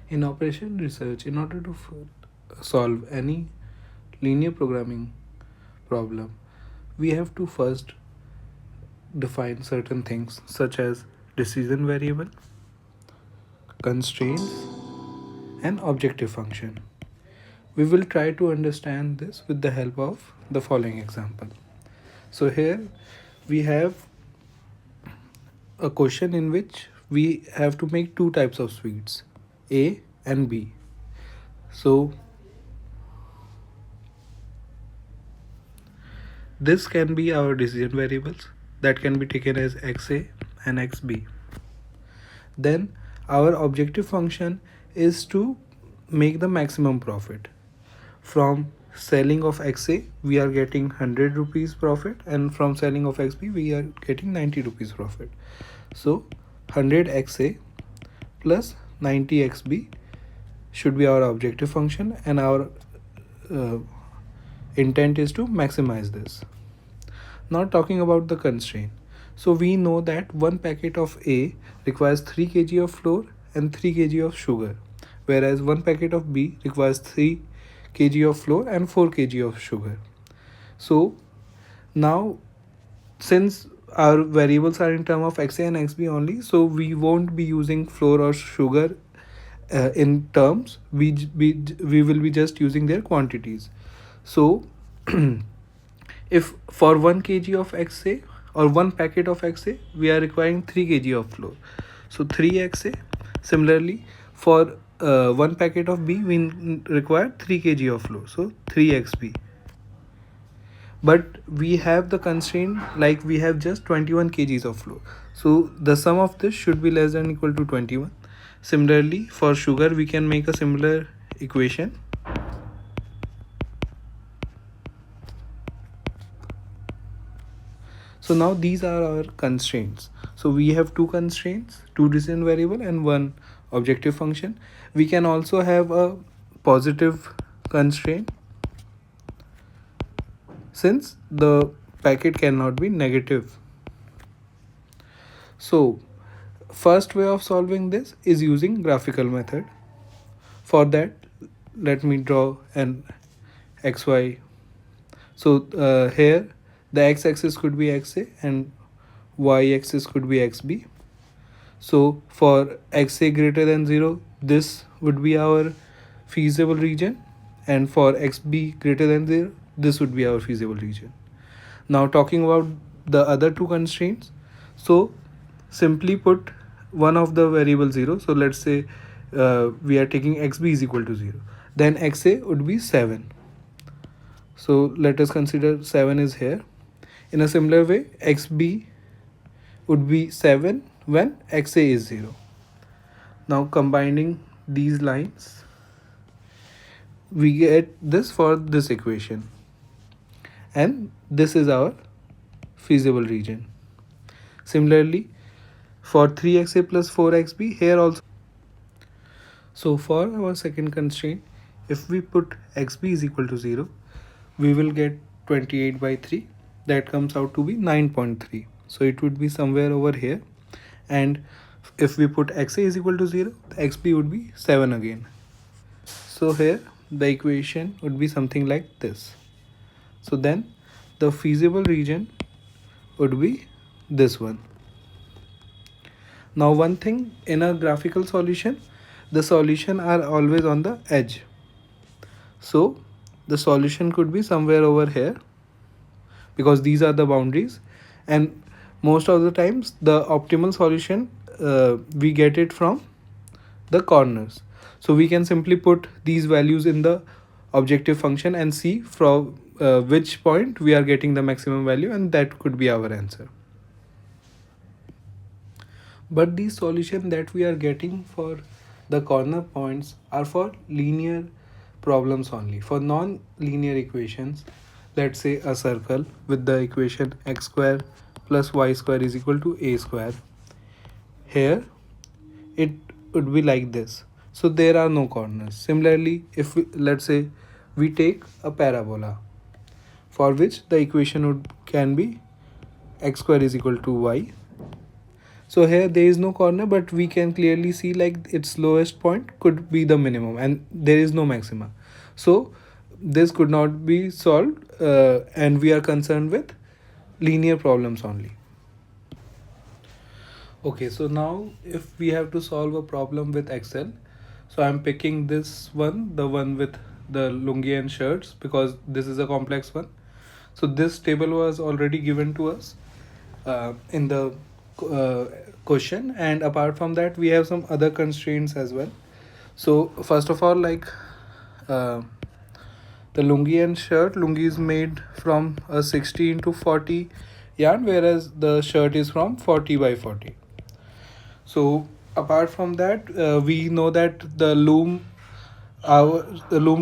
In operation research, in order to solve any linear programming problem, we have to first define certain things such as decision variable, constraints, and objective function. We will try to understand this with the help of the following example. So here we have a question in which we have to make two types of sweets, A and B. So this can be our decision variables that can be taken as xa and xb. Then our objective function is to make the maximum profit. From selling of xa we are getting 100 rupees profit, and from selling of xb we are getting 90 rupees profit. So 100 xa plus 90 xb should be our objective function, and our intent is to maximize this. Now talking about the constraint. So we know that one packet of A requires 3 kg of flour and 3 kg of sugar, whereas one packet of B requires 3 kg of flour and 4 kg of sugar. So now, since our variables are in term of xa and xb only, so we won't be using flour or sugar in terms. We will be just using their quantities. So if for 1 kg of xa or one packet of xa we are requiring 3 kg of flour, so 3 xa. Similarly, for one packet of b we require 3 kg of flour, so 3 xb. But we have the constraint like we have just 21 kgs of flour, so the sum of this should be less than equal to 21. Similarly, for sugar we can make a similar equation. So now these are our constraints. So we have two constraints, two decision variable and one objective function. We can also have a positive constraint since the packet cannot be negative. So first way of solving this is using graphical method. For that, let me draw an xy. So here the x-axis could be xa and y-axis could be xb. So for xa greater than 0, this would be our feasible region, and for xb greater than 0, this would be our feasible region. Now talking about the other two constraints, so simply put one of the variable 0. So let's say we are taking xb is equal to 0, then xa would be 7. So let us consider 7 is here. In a similar way, xb would be 7 when xa is 0. Now combining these lines, we get this for this equation, and this is our feasible region. Similarly, for 3xa plus 4xb here also. So for our second constraint, if we put xb is equal to 0, we will get 28 by 3. That comes out to be 9.3. So it would be somewhere over here. And if we put xa is equal to 0, the xb would be 7 again. So here the equation would be something like this. So then the feasible region would be this one. Now one thing, in a graphical solution, the solution are always on the edge. So the solution could be somewhere over here, because these are the boundaries, and most of the times the optimal solution we get it from the corners. So we can simply put these values in the objective function and see from which point we are getting the maximum value, and that could be our answer. But these solutions that we are getting for the corner points are for linear problems only. For non-linear equations, let's say a circle with the equation x square plus y square is equal to a square. Here it would be like this. So there are no corners. Similarly, if let's say we take a parabola for which the equation can be x square is equal to y. So here there is no corner, but we can clearly see like its lowest point could be the minimum and there is no maxima. So this could not be solved, and we are concerned with linear problems only. Okay, so now if we have to solve a problem with Excel, so I'm picking this one, the one with the lungi and shirts, because this is a complex one. So this table was already given to us in the uh, question, and apart from that we have some other constraints as well. So first of all, like uh, the lungi and shirt, lungi is made from a 60 into 40 yarn, whereas the shirt is from 40 by 40. So apart from that, we know that the loom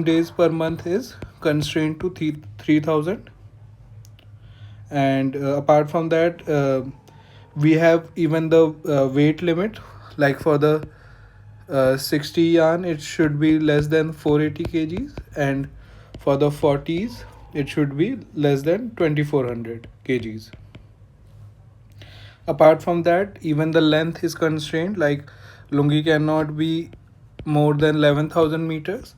days per month is constrained to 3000. And apart from that, we have even the weight limit, like for the 60 yarn it should be less than 480 kgs, and for the 40s it should be less than 2400 kgs. Apart from that, even the length is constrained, like lungi cannot be more than 11,000 meters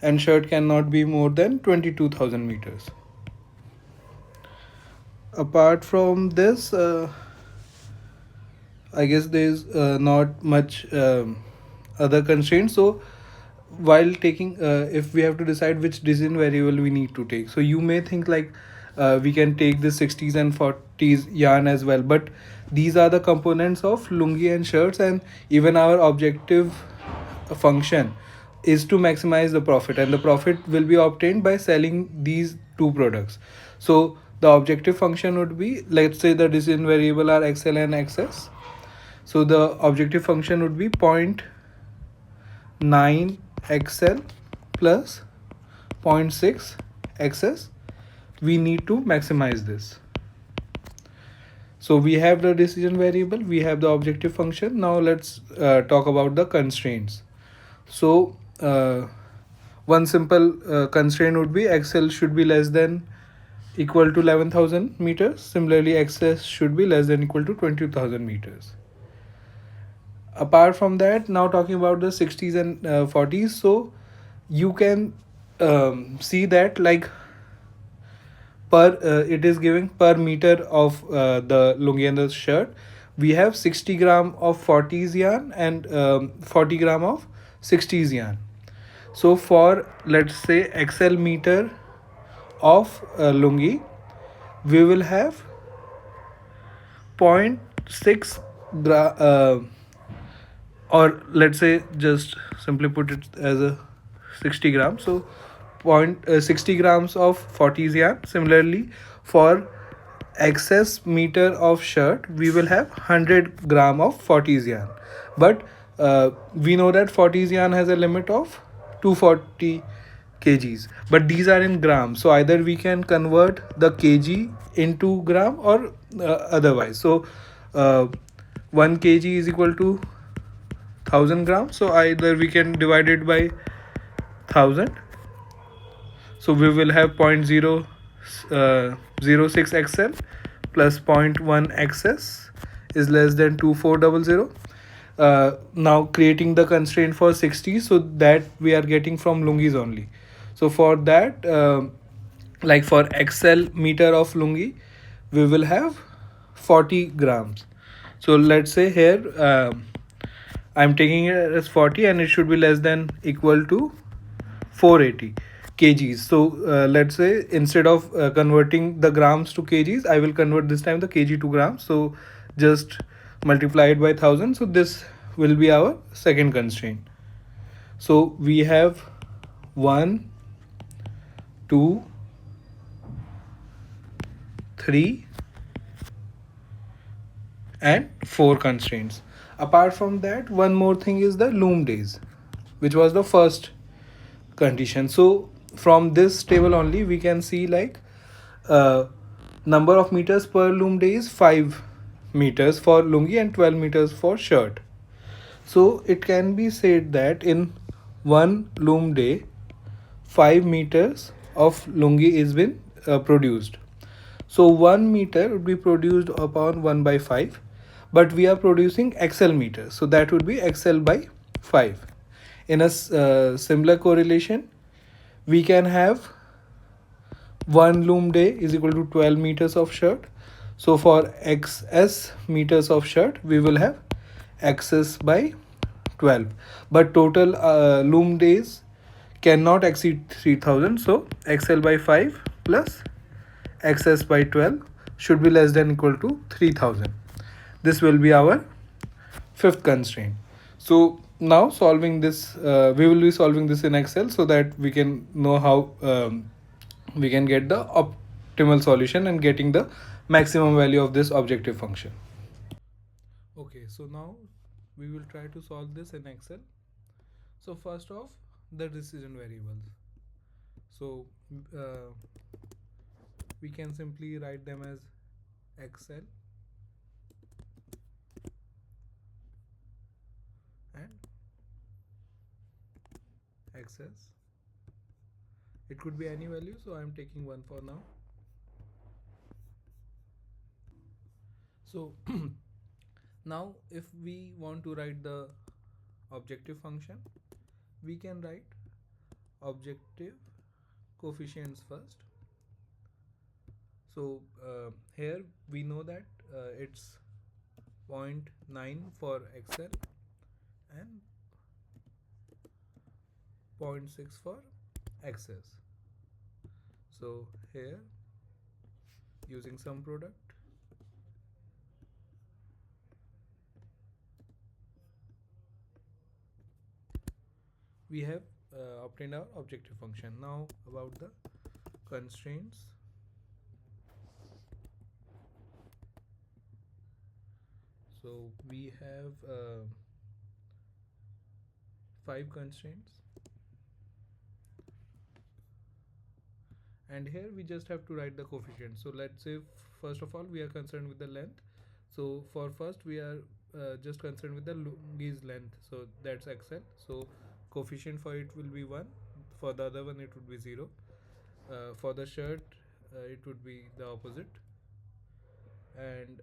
and shirt cannot be more than 22,000 meters. Apart from this, I guess there's not much other constraints. So while taking, if we have to decide which decision variable we need to take, so you may think like we can take the 60s and 40s yarn as well, but these are the components of lungi and shirts, and even our objective function is to maximize the profit, and the profit will be obtained by selling these two products. So the objective function would be, let's say the decision variable are XL and XS. So the objective function would be 0.9 XL plus 0.6 XS. We need to maximize this. So we have the decision variable, we have the objective function. Now let's talk about the constraints. So one simple constraint would be XL should be less than equal to 11,000 meters. Similarly, XS should be less than equal to 20,000 meters. Apart from that, now talking about the 60s and 40s, so you can see that like per it is giving per meter of the lungi and the shirt, we have 60 gram of 40s yarn and 40 gram of 60s yarn. So for, let's say, XL meter of lungi, we will have 0.6 or let's say just simply put it as a 60 grams. So 60 grams of 40s yarn. Similarly, for excess meter of shirt, we will have 100 gram of 40s yarn. But we know that 40s yarn has a limit of 240 kgs, but these are in grams, so either we can convert the kg into gram or otherwise. So 1 kg is equal to 1000 grams, so either we can divide it by 1000. So we will have 0.006 XL plus 0.1 XS is less than 2400. Now creating the constraint for 60, so that we are getting from lungis only. So for that, like for XL meter of lungi, we will have 40 grams. So let's say here I'm taking it as 40 and it should be less than equal to 480 kgs. So let's say instead of converting the grams to kgs, I will convert this time the kg to grams. So just multiply it by 1000. So this will be our second constraint. So we have 1, 2, 3 and 4 constraints. Apart from that, one more thing is the loom days, which was the first condition. So from this table only we can see like number of meters per loom day is 5 meters for lungi and 12 meters for shirt. So it can be said that in one loom day 5 meters of lungi is been produced. So 1 meter would be produced upon 1 by 5, but we are producing XL meters, so that would be XL by 5. In a similar correlation, we can have one loom day is equal to 12 meters of shirt. So for XS meters of shirt, we will have XS by 12. But total loom days cannot exceed 3000. So XL by 5 plus XS by 12 should be less than equal to 3000. This will be our fifth constraint. So now solving this, we will be solving this in Excel so that we can know how we can get the optimal solution and getting the maximum value of this objective function. Okay, so now we will try to solve this in Excel. So first off, the decision variables. So uh, we can simply write them as XL and XS. It could be any value, so I am taking one for now. So now if we want to write the objective function, we can write objective coefficients first. So here we know that it's 0.9 for XL and 0.6 for XS. So here using sum product, we have obtained our objective function. Now about the constraints. So we have 5 constraints, and here we just have to write the coefficient. So let's say first of all we are concerned with the length. So for first we are just concerned with the lungi's length, so that's XL. So coefficient for it will be 1, for the other one it would be 0. For the shirt it would be the opposite. And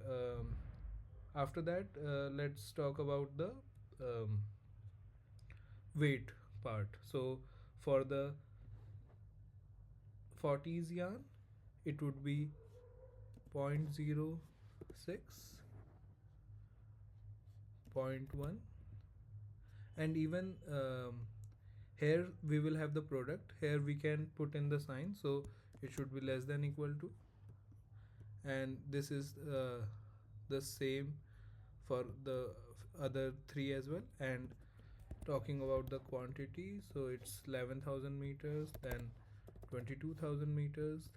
after that let's talk about the um, weight part. So for the 40s yarn it would be 0.06, 0.1, and even here we will have the product. Here we can put in the sign, so it should be less than equal to, and this is the same for the other three as well. And talking about the quantity, so it's 11,000 meters, then 22,000 meters,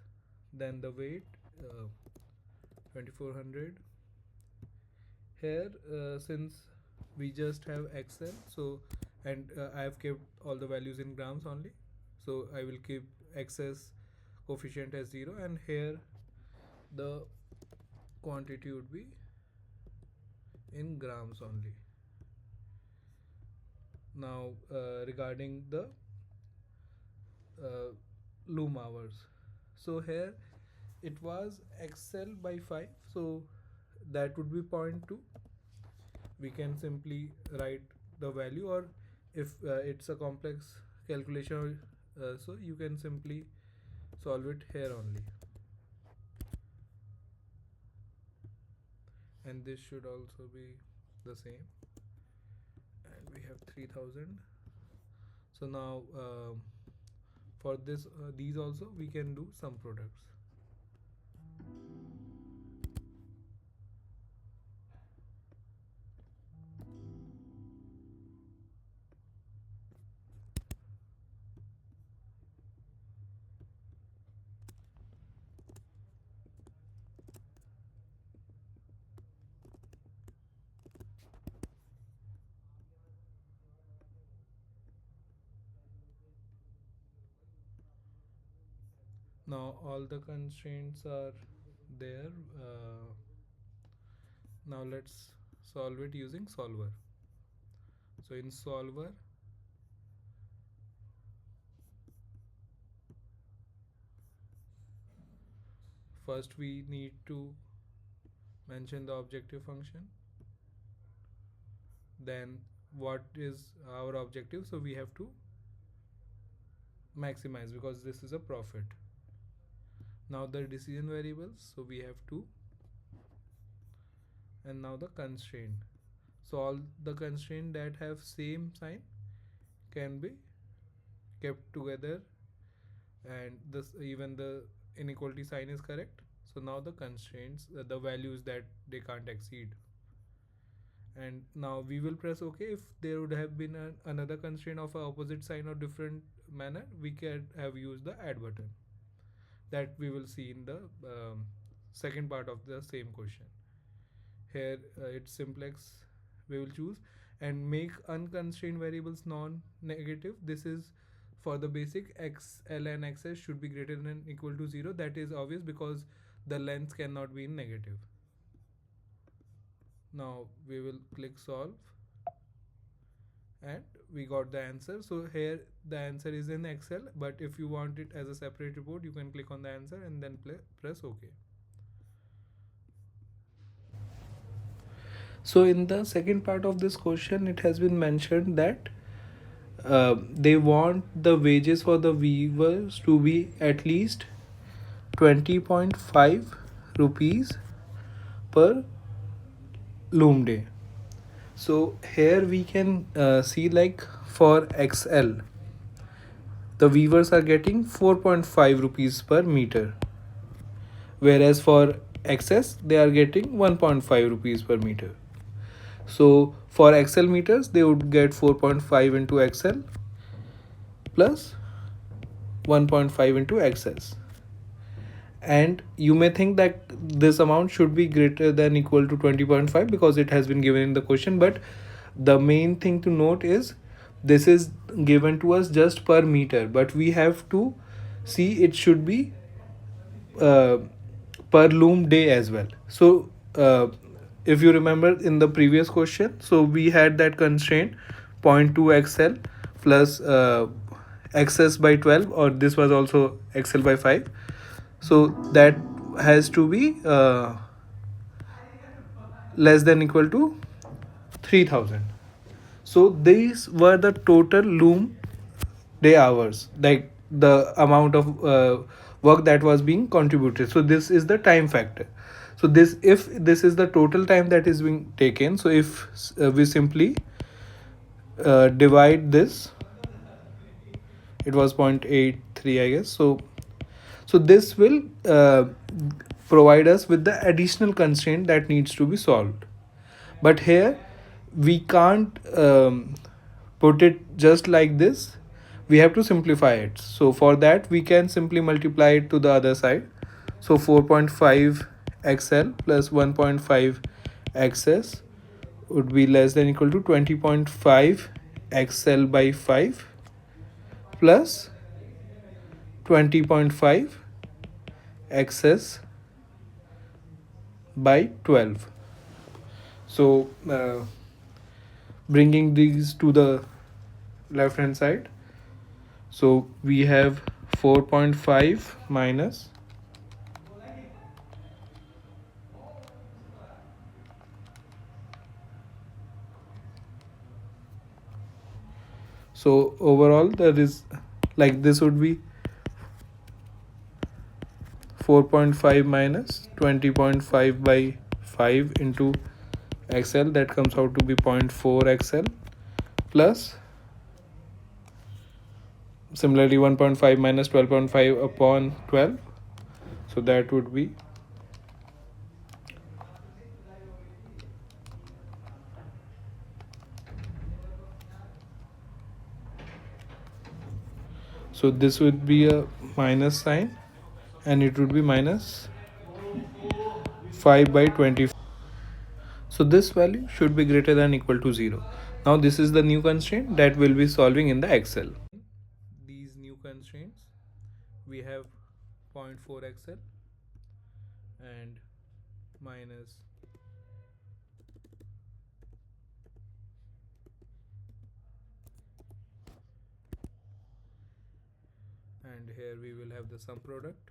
then the weight 2400. Here since we just have XL, so and I have kept all the values in grams only, so I will keep XS coefficient as 0, and here the quantity would be in grams only. Now regarding the loom hours, so here it was XL by 5, so that would be 0.2. We can simply write the value, or if it's a complex calculation, so you can simply solve it here only, and this should also be the same, and we have 3000. So now for this these also we can do some products. Now all the constraints are there. Now let's solve it using solver. So in solver, first we need to mention the objective function. then what is our objective? So we have to maximize because this is a profit. Now the decision variables, so we have to, and now the constraint. So all the constraint that have same sign can be kept together, and this even the inequality sign is correct. So now the constraints, the values that they can't exceed. And now we will press OK. If there would have been another constraint of a opposite sign or different manner, we can have used the add button that we will see in the second part of the same question. Here it's simplex we will choose, and make unconstrained variables non-negative. This is for the basic xl and xs should be greater than equal to 0. That is obvious because the length cannot be in negative. Now we will click solve and we got the answer. So here the answer is in Excel, but if you want it as a separate report, you can click on the answer and then press OK. So in the second part of this question, it has been mentioned that they want the wages for the weavers to be at least 20.5 rupees per loom day. So here we can see like for XL, the weavers are getting 4.5 rupees per meter, whereas for XS they are getting 1.5 rupees per meter. So for XL meters they would get 4.5 into XL plus 1.5 into XS. And you may think that this amount should be greater than equal to 20.5 because it has been given in the question, but the main thing to note is this is given to us just per meter, but we have to see it should be uh, per loom day as well. So if you remember in the previous question, so we had that constraint 0.2 XL plus XS by 12, or this was also XL by 5. So that has to be less than equal to 3000. So these were the total loom day hours, like the amount of work that was being contributed. So this is the time factor. So this, if this is the total time that is being taken, so if we simply divide this, it was 0.83 I guess. So this will provide us with the additional constraint that needs to be solved. But here we can't put it just like this, we have to simplify it. So for that we can simply multiply it to the other side. So 4.5 XL plus 1.5 XS would be less than equal to 20.5 XL by 5 plus 20.5 XS by 12. So bringing these to the left hand side, so we have 4.5 minus, so overall there is like this would be 4.5 minus 20.5 by 5 into XL, that comes out to be 0.4 XL plus similarly 1.5 minus 12.5 upon 12, so that would be so this would be a minus sign and it would be minus 5 by 20. So this value should be greater than equal to 0. Now this is the new constraint that we'll be solving in the Excel. These new constraints, we have 0.4 XL and minus and here we will have the sum product.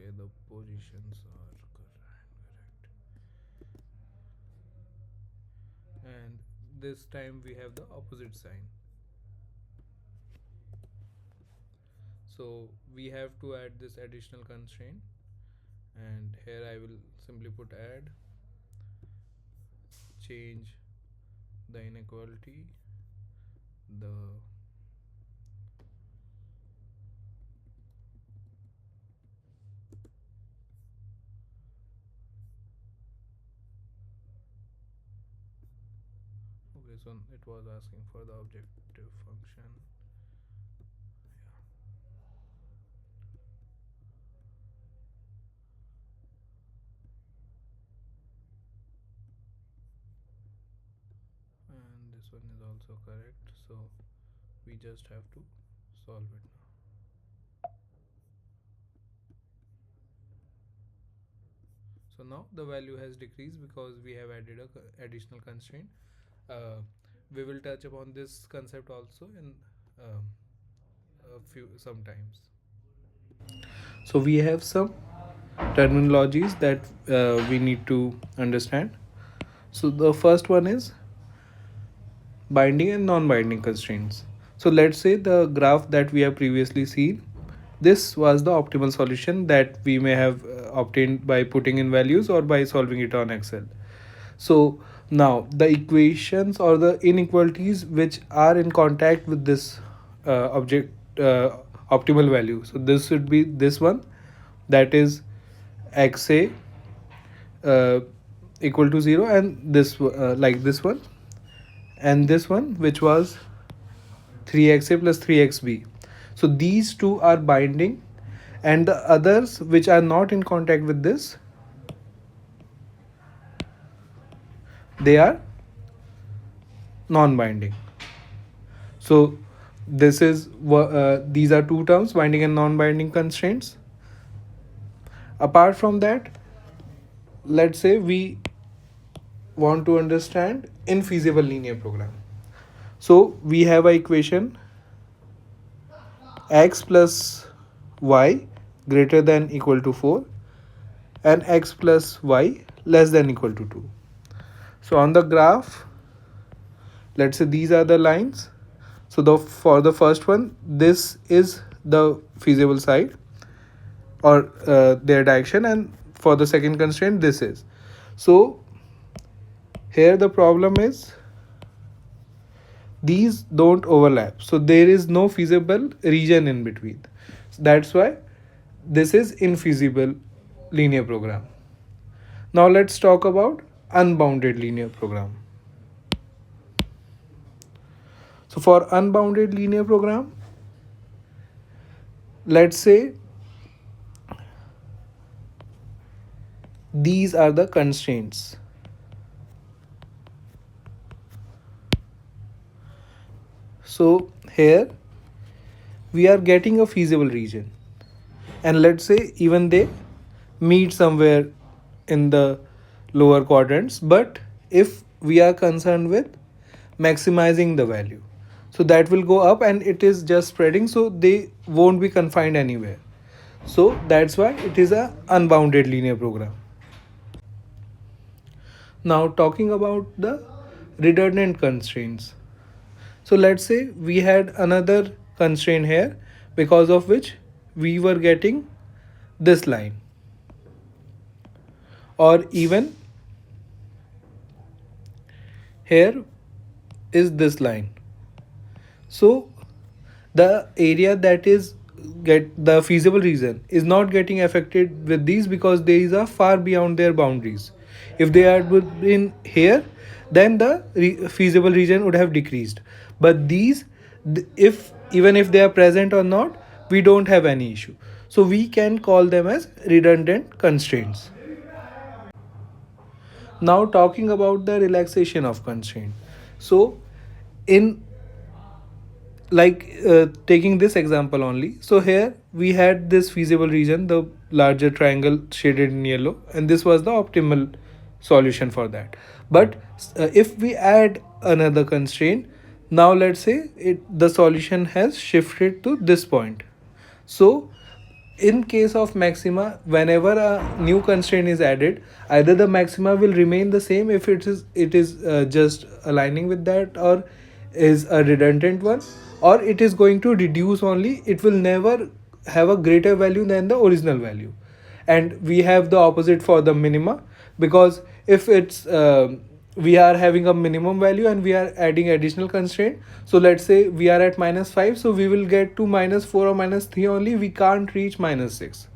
Okay, the positions are correct. And this time we have the opposite sign. So we have to add this additional constraint, and here I will simply put add, change the inequality, the okay, so it was asking for the objective function. And this one is also correct, so we just have to solve it now. So now the value has decreased because we have added a additional constraint. We will touch upon this concept also in um, a few sometimes. So we have some terminologies that we need to understand. So the first one is binding and non-binding constraints. So let's say the graph that we have previously seen, this was the optimal solution that we may have obtained by putting in values or by solving it on Excel. So now the equations or the inequalities which are in contact with this object optimal value, so this should be this one, that is xa uh, equal to 0, and this like this one, and this one which was 3xa plus 3xb. So these two are binding, and the others which are not in contact with this, they are non-binding. So this is these are two terms, binding and non-binding constraints. Apart from that, let's say we want to understand infeasible linear program. So we have a equation x plus y greater than equal to 4 and x plus y less than equal to 2. So on the graph, let's say these are the lines. So for the first one, this is the feasible side or their direction, and for the second constraint this is. So here the problem is these don't overlap, so there is no feasible region in between. That's why this is infeasible linear program. Now let's talk about unbounded linear program. So for unbounded linear program, let's say these are the constraints. So here we are getting a feasible region, and let's say even they meet somewhere in the lower quadrants, but if we are concerned with maximizing the value, so that will go up and it is just spreading, so they won't be confined anywhere. So that's why it is a unbounded linear program. Now talking about the redundant constraints. So let's say we had another constraint here because of which we were getting this line, or even here is this line. So the area that is get the feasible region is not getting affected with these because these are far beyond their boundaries. If they had been here, then the feasible region would have decreased, but these, if even if they are present or not, we don't have any issue, so we can call them as redundant constraints. Now talking about the relaxation of constraint. So in taking this example only, so here we had this feasible region, the larger triangle shaded in yellow, and this was the optimal solution for that. But if we add another constraint, now let's say the solution has shifted to this point. So in case of maxima, whenever a new constraint is added, either the maxima will remain the same if it is just aligning with that, or is a redundant one, or it is going to reduce only. It will never have a greater value than the original value. And we have the opposite for the minima, because if it's we are having a minimum value and we are adding additional constraint, so let's say we are at -5, so we will get to -4 or -3 only, we can't reach -6.